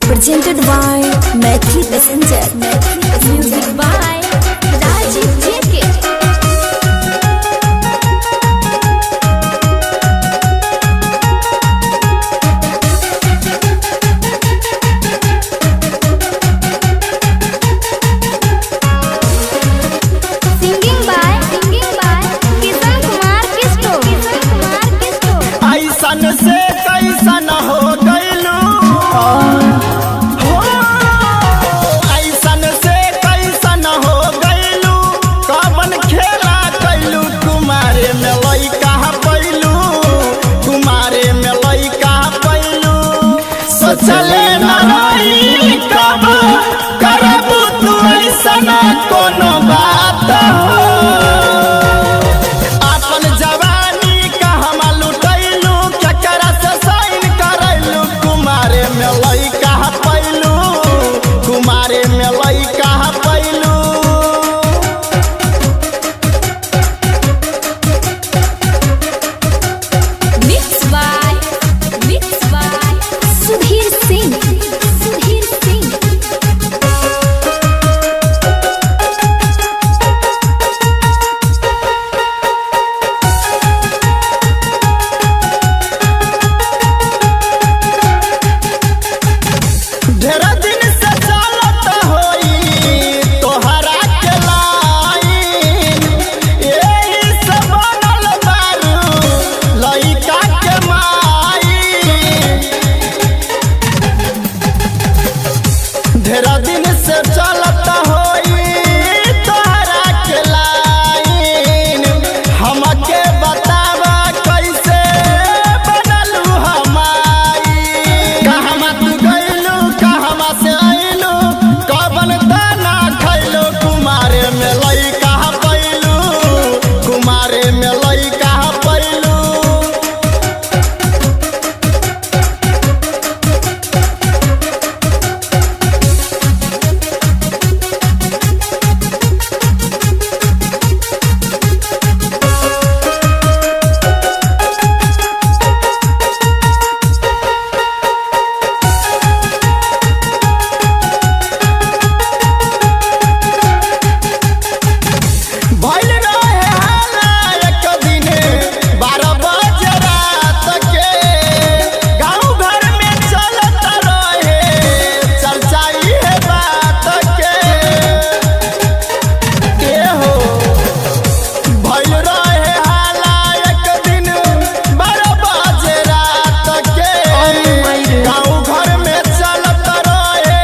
Presented by Maitri Passenger. Music by Rajiv JK. Singing by Kisan Kumar Kisto. ऐसन से कैसन हो गइलू ऐसन से कैसन हो गइलू कवन खेला कैलू कुमारे में लइका पैलू कुमारे में लइका पैलू सोचले न रही कब करबू तू ऐसन कोनो बात हो अपन जवानी कहमा लुटैलू केकरा से साइन करैलू कुमारे में लइका पैलू कुमारे में लइका पैलू Mixed by Sudhir Singh. ढेरा दिन से चलत होई तोहरा के लाइन एही से बनल बारू लइका के माई ढेरा दिन से चलत होई तोहरा के लाइन हमके बतावा कैसे बनलू हमाई कहवा तू गइलू कहवा से आइलू कवन दाना खैलू कुमारे में लइका पैलू कुमारे में लइका पैलू भइल रहे हाला एक दिन 12 बजे रात के गाँव घर में चलत रहे चर्चा इहे बात के हो भइल रहे हाला एक दिन 12 बजे रात के गाँव घर में चलत रहे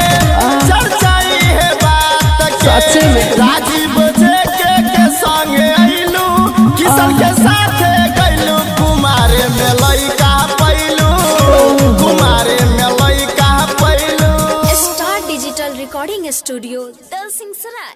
चर्चा इहे बात के राजीव जेके के संगे आइलू किशन के साथे गइलू कुमारे में लइका पैलू कुमारे में लइका पैलू Star Digital Recording Studio, Dalsing Sarai.